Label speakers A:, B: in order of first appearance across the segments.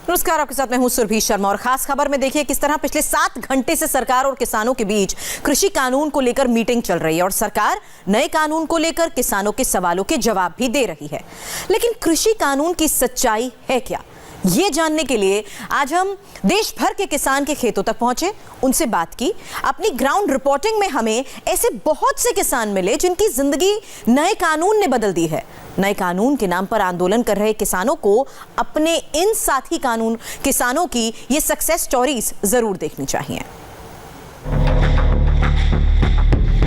A: नमस्कार, आपके साथ मैं हूं सुरभि शर्मा और खास खबर में देखिए किस तरह पिछले 7 घंटे से सरकार और किसानों के बीच कृषि कानून को लेकर मीटिंग चल रही है और सरकार नए कानून को लेकर किसानों के सवालों के जवाब भी दे रही है। लेकिन कृषि कानून की सच्चाई है क्या, ये जानने के लिए आज हम देश भर के किसान के खेतों तक पहुंचे, उनसे बात की। अपनी ग्राउंड रिपोर्टिंग में हमें ऐसे बहुत से किसान मिले जिनकी जिंदगी नए कानून ने बदल दी है। नए कानून के नाम पर आंदोलन कर रहे किसानों को अपने इन साथी कानून किसानों की ये सक्सेस स्टोरीज जरूर देखनी चाहिए।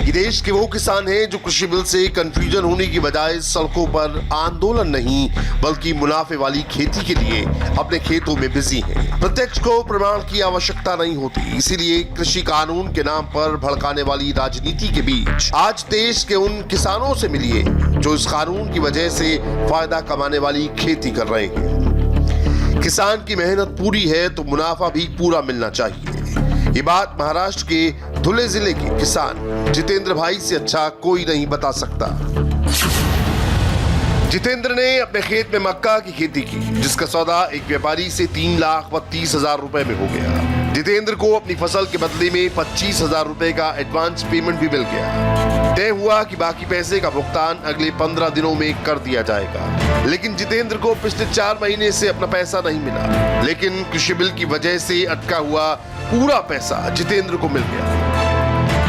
B: ये देश के वो किसान हैं जो कृषि बिल से कंफ्यूजन होने की बजाय सड़कों पर आंदोलन नहीं बल्कि मुनाफे वाली खेती के लिए अपने खेतों में बिजी हैं। प्रत्यक्ष को प्रमाण की आवश्यकता नहीं होती, इसीलिए कृषि कानून के नाम पर भड़काने वाली राजनीति के बीच आज देश के उन किसानों से मिलिए जो इस कानून की वजह से फायदा कमाने वाली खेती कर रहे हैं। किसान की मेहनत पूरी है तो मुनाफा भी पूरा मिलना चाहिए। ये बात महाराष्ट्र के धुले जिले के किसान जितेंद्र भाई से अच्छा कोई नहीं बता सकता। जितेंद्र ने अपने खेत में मक्का की खेती की, जिसका सौदा एक व्यापारी से 3,32,000 रुपए में हो गया। जितेंद्र को अपनी फसल के बदले में 25,000 रुपए का एडवांस पेमेंट भी मिल गया। तय हुआ कि बाकी पैसे का भुगतान अगले 15 दिनों में कर दिया जाएगा। लेकिन जितेंद्र को पिछले 4 महीने से अपना पैसा नहीं मिला, लेकिन कृषि बिल की वजह से अटका हुआ पूरा पैसा जितेंद्र को मिल गया।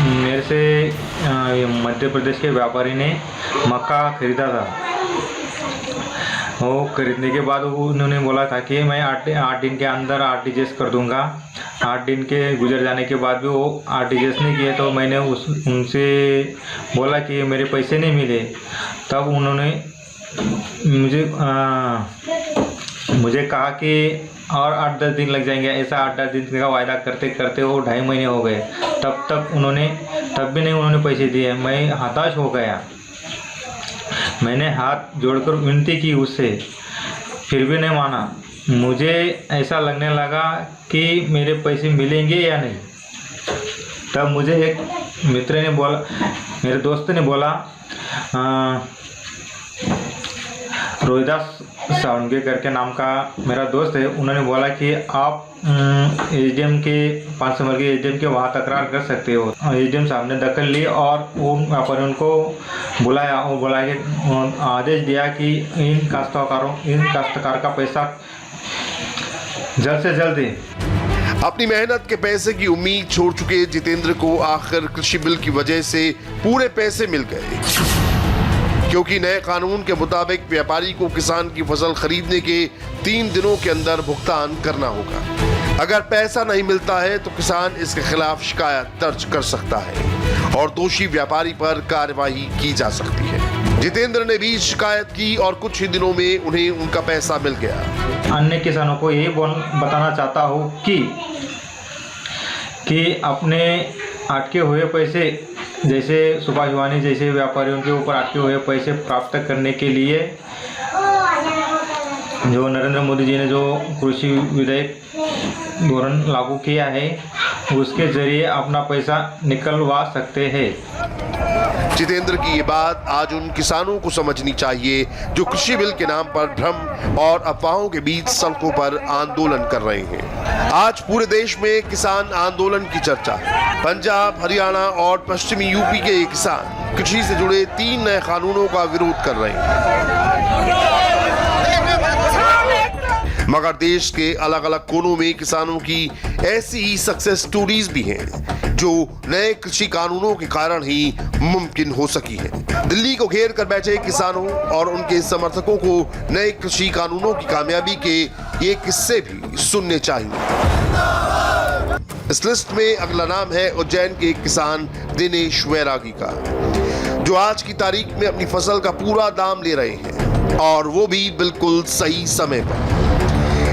C: मेरे से मध्य प्रदेश के व्यापारी ने मक्का खरीदा था। वो खरीदने के बाद उन्होंने बोला था कि मैं 8 दिन के अंदर आरटीजीएस कर दूंगा। 8 दिन के गुजर जाने के बाद भी वो आरटीजीएस नहीं किए, तो मैंने उनसे बोला कि मेरे पैसे नहीं मिले। तब उन्होंने मुझे कहा कि और 8-10 दिन लग जाएंगे। ऐसा 8-10 दिन का वायदा करते करते वो 2.5 महीने हो गए। तब भी नहीं उन्होंने पैसे दिए। मैं हताश हो गया। मैंने हाथ जोड़कर विनती की उससे, फिर भी नहीं माना। मुझे ऐसा लगने लगा कि मेरे पैसे मिलेंगे या नहीं। तब मुझे एक मित्र ने बोला, मेरे दोस्त ने बोला, रोहिदास सावंगे करके नाम का मेरा दोस्त है, उन्होंने बोला कि आप एसडीएम के 5 नंबर के एसडीएम के वहाँ तकरार कर सकते हो। एसडीएम साहब ने दखल ली और वो व्यापारियों को बुलाया और बुला के आदेश दिया कि इन काश्तकार का पैसा जल्द से जल्द दे।
B: अपनी मेहनत के पैसे की उम्मीद छोड़ चुके जितेंद्र को आखिर कृषि बिल की वजह से पूरे पैसे मिल गए, क्योंकि नए कानून के मुताबिक व्यापारी को किसान की फसल खरीदने के 3 दिनों के अंदर भुगतान करना होगा। अगर पैसा नहीं मिलता है तो किसान इसके खिलाफ शिकायत दर्ज कर सकता है और दोषी व्यापारी पर कार्रवाई की जा सकती है। जितेंद्र ने भी शिकायत की और कुछ ही दिनों में उन्हें उनका पैसा मिल गया।
C: अन्य किसानों को यही बताना चाहता हूँ कि अपने अटके हुए पैसे, जैसे सुभाष वानी जैसे व्यापारियों के ऊपर अटके हुए पैसे प्राप्त करने के लिए जो नरेंद्र मोदी जी ने जो कृषि विधेयक धोरण लागू किया है, उसके जरिए अपना पैसा निकलवा सकते हैं।
B: जितेंद्र की ये बात आज उन किसानों को समझनी चाहिए जो कृषि बिल के नाम पर भ्रम और अफवाहों के बीच सड़कों पर आंदोलन कर रहे हैं। आज पूरे देश में किसान आंदोलन की चर्चा है। पंजाब, हरियाणा और पश्चिमी यूपी के ये किसान कृषि से जुड़े 3 नए कानूनों का विरोध कर रहे हैं। मगर देश के अलग अलग कोनों में किसानों की ऐसी ही सक्सेस स्टोरीज भी हैं जो नए कृषि कानूनों के कारण ही मुमकिन हो सकी है। दिल्ली को घेर कर बैठे किसानों और उनके समर्थकों को नए कृषि कानूनों की कामयाबी के ये किस्से भी सुनने चाहिए। इस लिस्ट में अगला नाम है उज्जैन के एक किसान दिनेश वैरागी का, जो आज की तारीख में अपनी फसल का पूरा दाम ले रहे हैं और वो भी बिल्कुल सही समय पर।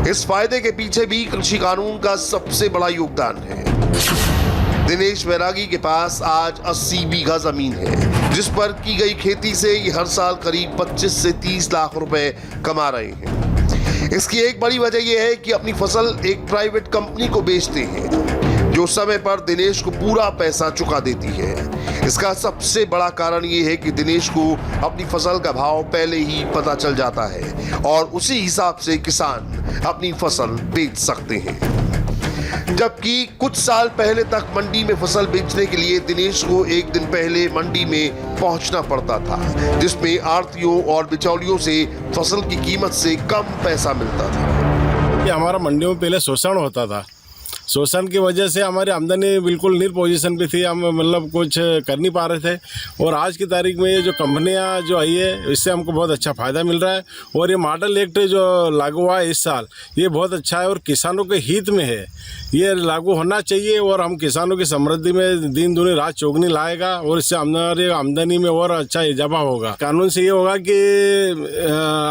B: इस फायदे के पीछे भी कृषि कानून का सबसे बड़ा योगदान है। दिनेश वैरागी के पास आज 80 बीघा जमीन है, जिस पर की गई खेती से ये हर साल करीब 25 से 30 लाख रुपए कमा रहे हैं। इसकी एक बड़ी वजह यह है कि अपनी फसल एक प्राइवेट कंपनी को बेचते हैं, जो समय पर दिनेश को पूरा पैसा चुका देती है। इसका सबसे बड़ा कारण ये है कि दिनेश को अपनी फसल का भाव पहले ही पता चल जाता है और उसी हिसाब से किसान अपनी फसल बेच सकते हैं। जबकि कुछ साल पहले तक मंडी में फसल बेचने के लिए दिनेश को एक दिन पहले मंडी में पहुंचना पड़ता था, जिसमें आढ़तियों और बिचौलियों से फसल की कीमत से कम पैसा मिलता था।
D: कि हमारा मंडियों में पहले शोषण होता था। शोषण की वजह से हमारी आमदनी बिल्कुल नील पोजीशन पे थी, हम मतलब कुछ कर नहीं पा रहे थे। और आज की तारीख में ये जो कंपनियां जो आई है, इससे हमको बहुत अच्छा फ़ायदा मिल रहा है। और ये मॉडल एक्ट जो लागू हुआ है इस साल, ये बहुत अच्छा है और किसानों के हित में है। ये लागू होना चाहिए और हम किसानों की समृद्धि में दिन दूनी रात चौगनी लाएगा और इससे हमारी आमदनी में और अच्छा इजाफा होगा। कानून से ये होगा कि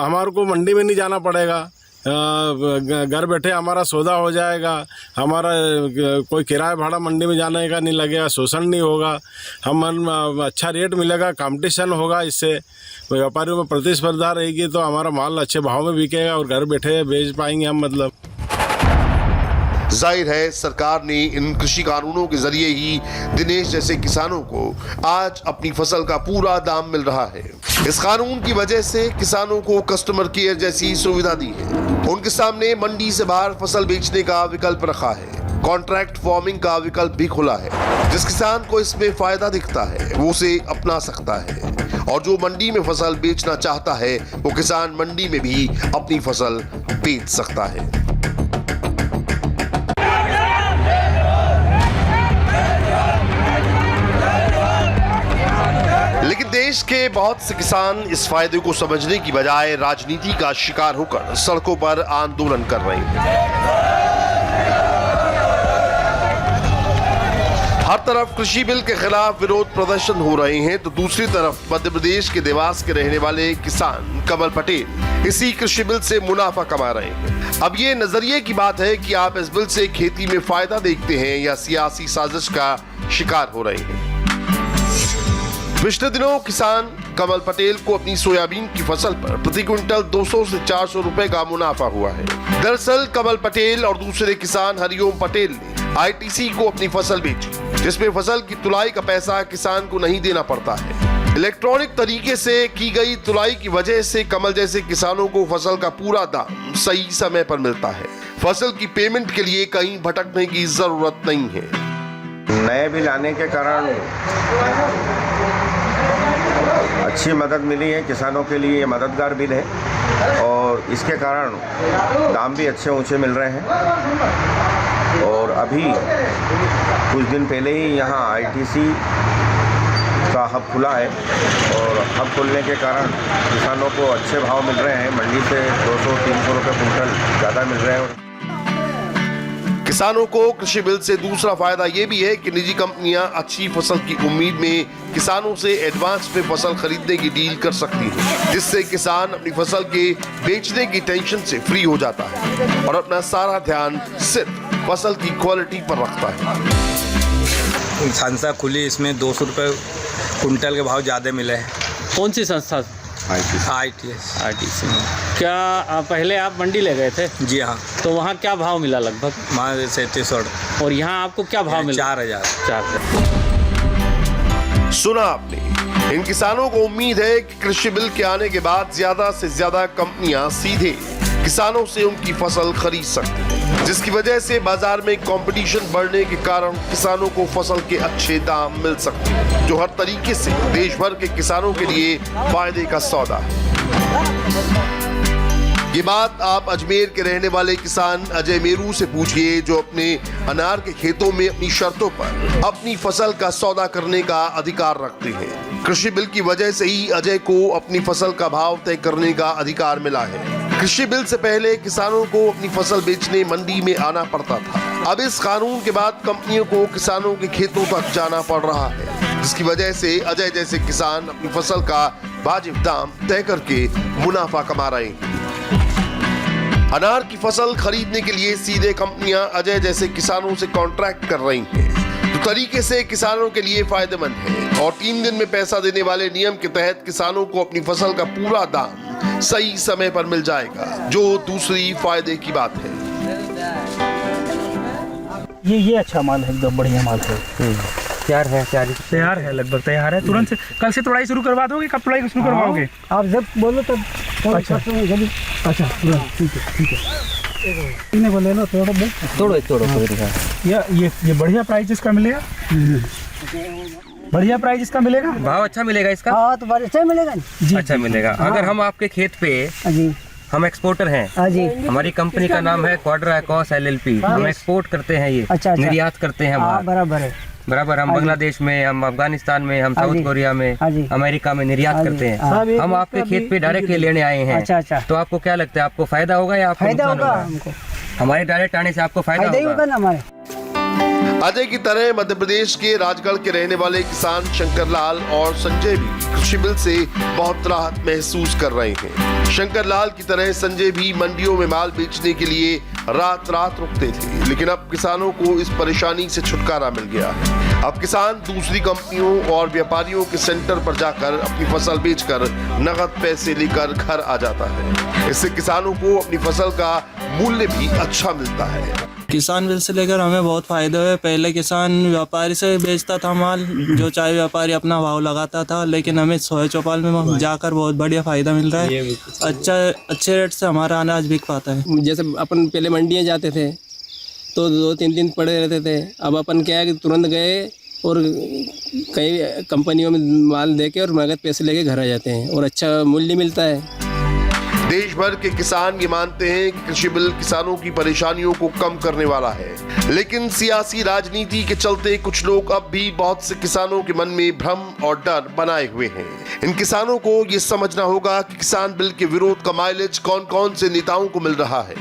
D: हमारे को मंडी में नहीं जाना पड़ेगा, घर बैठे हमारा सौदा हो जाएगा, हमारा कोई किराया भाड़ा मंडी में जाने का नहीं लगेगा, शोषण नहीं होगा, हम अच्छा रेट मिलेगा, कंपटीशन होगा। इससे व्यापारियों में प्रतिस्पर्धा रहेगी तो हमारा माल अच्छे भाव में बिकेगा और घर बैठे बेच पाएंगे हम। मतलब
B: जाहिर है सरकार ने इन कृषि कानूनों के जरिए ही दिनेश जैसे किसानों को आज अपनी फसल का पूरा दाम मिल रहा है। इस कानून की वजह से किसानों को कस्टमर केयर जैसी सुविधा दी है। उनके सामने मंडी से बाहर फसल बेचने का विकल्प रखा है। कॉन्ट्रैक्ट फार्मिंग का विकल्प भी खुला है। जिस किसान को इसमें फायदा दिखता है वो उसे अपना सकता है और जो मंडी में फसल बेचना चाहता है वो किसान मंडी में भी अपनी फसल बेच सकता है। लेकिन देश के बहुत से किसान इस फायदे को समझने की बजाय राजनीति का शिकार होकर सड़कों पर आंदोलन कर रहे हैं। हर तरफ कृषि बिल के खिलाफ विरोध प्रदर्शन हो रहे हैं तो दूसरी तरफ मध्य प्रदेश के देवास के रहने वाले किसान कमल पटेल इसी कृषि बिल से मुनाफा कमा रहे हैं। अब ये नजरिए की बात है कि आप इस बिल से खेती में फायदा देखते हैं या सियासी साजिश का शिकार हो रहे हैं। पिछले दिनों किसान कमल पटेल को अपनी सोयाबीन की फसल पर प्रति क्विंटल 200 से 400 रुपए का मुनाफा हुआ है। दरअसल कमल पटेल और दूसरे किसान हरिओम पटेल ने आईटीसी को अपनी फसल बेची, जिसमें फसल की तुलाई का पैसा किसान को नहीं देना पड़ता है। इलेक्ट्रॉनिक तरीके से की गई तुलाई की वजह से कमल जैसे किसानों को फसल का पूरा दाम सही समय पर मिलता है। फसल की पेमेंट के लिए कहीं भटकने की जरूरत नहीं है।
E: नए बिल आने के कारण अच्छी मदद मिली है किसानों के लिए। ये मददगार बिल है और इसके कारण दाम भी अच्छे ऊंचे मिल रहे हैं। और अभी कुछ दिन पहले ही यहाँ आईटीसी का हब खुला है और हब खुलने के कारण किसानों को अच्छे भाव मिल रहे हैं। मंडी से 200-300 रुपये कुंटल ज़्यादा मिल रहे हैं।
B: किसानों को कृषि बिल से दूसरा फायदा ये भी है कि निजी कंपनियां अच्छी फसल की उम्मीद में किसानों से एडवांस में फसल खरीदने की डील कर सकती हैं, जिससे किसान अपनी फसल के बेचने की टेंशन से फ्री हो जाता है और अपना सारा ध्यान सिर्फ फसल की क्वालिटी पर रखता है।
F: संस्था खुली, इसमें 200 रुपये कुंटल के भाव ज़्यादा मिले हैं।
G: कौन सी संस्था?
F: आईटीसी।
G: क्या पहले आप मंडी ले गए थे?
F: जी हाँ।
G: तो वहाँ क्या भाव मिला लगभग?
F: वहाँ 3700।
G: और यहाँ आपको क्या भाव मिला?
F: 4000।
G: 4000।
B: सुना आपने। इन किसानों को उम्मीद है कि कृषि बिल के आने के बाद ज्यादा से ज्यादा कंपनियां सीधे किसानों से उनकी फसल खरीद सकती हैं, जिसकी वजह से बाजार में कंपटीशन बढ़ने के कारण किसानों को फसल के अच्छे दाम मिल सकते हैं, जो हर तरीके से देश भर के किसानों के लिए फायदे का सौदा है। ये बात आप अजमेर के रहने वाले किसान अजय मेरू से पूछिए, जो अपने अनार के खेतों में अपनी शर्तों पर अपनी फसल का सौदा करने का अधिकार रखते हैं। कृषि बिल की वजह से ही अजय को अपनी फसल का भाव तय करने का अधिकार मिला है। कृषि बिल से पहले किसानों को अपनी फसल बेचने मंडी में आना पड़ता था। अब इस कानून के बाद कंपनियों को किसानों के खेतों तक जाना पड़ रहा है, जिसकी वजह से अजय जैसे किसान अपनी फसल का वाजिब दाम तय करके मुनाफा कमा रहे हैं। अनार की फसल खरीदने के लिए सीधे कंपनियां अजय जैसे किसानों से कॉन्ट्रैक्ट कर रही हैं, तो तरीके से किसानों के लिए फायदेमंद है और 3 दिन में पैसा देने वाले नियम के तहत किसानों को अपनी फसल का पूरा दाम सही समय पर मिल जाएगा, जो दूसरी फायदे की बात है।
H: ये अच्छा माल है, एकदम बढ़िया माल है।
I: तैयार है, लगभग तैयार है। तुरंत से कल से तुड़ाई शुरू करवा दोगे? कब तुड़ाई शुरू करवाओगे?
H: आप जब बोलो तब। अच्छा ठीक है। इन्हें बोले लो तोड़ो। ये बढ़िया प्राइस इसका मिलेगा। बढ़िया प्राइस इसका मिलेगा।
I: भाव अच्छा मिलेगा इसका?
H: हाँ तो अच्छा मिलेगा
I: जी, अच्छा मिलेगा। अगर हम आपके खेत पे,
H: जी
I: हम एक्सपोर्टर हैं जी, हमारी कंपनी का नाम है क्वाड्रा एकोस LLP। हम एक्सपोर्ट करते हैं, ये निर्यात करते हैं बाहर। बराबर। हम बांग्लादेश में, हम अफगानिस्तान में, हम साउथ कोरिया में, अमेरिका में निर्यात करते हैं। हम आपके खेत पे डायरेक्ट लेने आए हैं। तो आपको क्या लगता है, आपको फायदा होगा या आपको नुकसान होगा? हमारे डायरेक्ट आने से आपको फायदा होगा
H: ना हमारे।
B: अजय की तरह मध्य प्रदेश के राजगढ़ के रहने वाले किसान शंकर लाल और संजय भी कृषि बिल से बहुत राहत महसूस कर रहे हैं। शंकर लाल की तरह संजय भी मंडियों में माल बेचने के लिए रात रात रुकते थे, लेकिन अब किसानों को इस परेशानी से छुटकारा मिल गया है। अब किसान दूसरी कंपनियों और व्यापारियों के सेंटर पर जाकर अपनी फसल बेचकर नगद पैसे लेकर घर आ जाता है। इससे किसानों को अपनी फसल का मूल्य भी अच्छा मिलता है।
J: किसान बिल से लेकर हमें बहुत फायदा है। पहले किसान व्यापारी से बेचता था माल, जो चाहे व्यापारी अपना भाव लगाता था, लेकिन हमें सोया चौपाल में जाकर बहुत बढ़िया फायदा मिल रहा है। अच्छे रेट से हमारा अनाज बिक पाता है।
K: जैसे अपन पहले मंडियाँ जाते थे तो 2-3 दिन पड़े रहते थे, अब अपन क्या है कि तुरंत गए और कई कंपनियों में माल देके और नगद पैसे लेके घर आ जाते हैं और अच्छा मूल्य मिलता है।
B: देश भर के किसान ये मानते हैं कि कृषि बिल किसानों की परेशानियों को कम करने वाला है, लेकिन सियासी राजनीति के चलते कुछ लोग अब भी बहुत से किसानों के मन में भ्रम और डर बनाए हुए हैं। इन किसानों को ये समझना होगा कि किसान बिल के विरोध का माइलेज कौन कौन से नेताओं को मिल रहा है।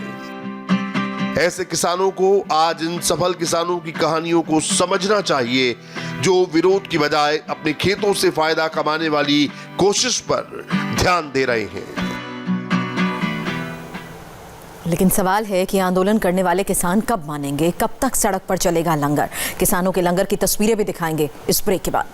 B: ऐसे किसानों को आज इन सफल किसानों की कहानियों को समझना चाहिए, जो विरोध की बजाय अपने खेतों से फायदा कमाने वाली कोशिश पर ध्यान दे रहे हैं।
A: लेकिन सवाल है कि आंदोलन करने वाले किसान कब मानेंगे, कब तक सड़क पर चलेगा लंगर। किसानों के लंगर की तस्वीरें भी दिखाएंगे इस ब्रेक के बाद।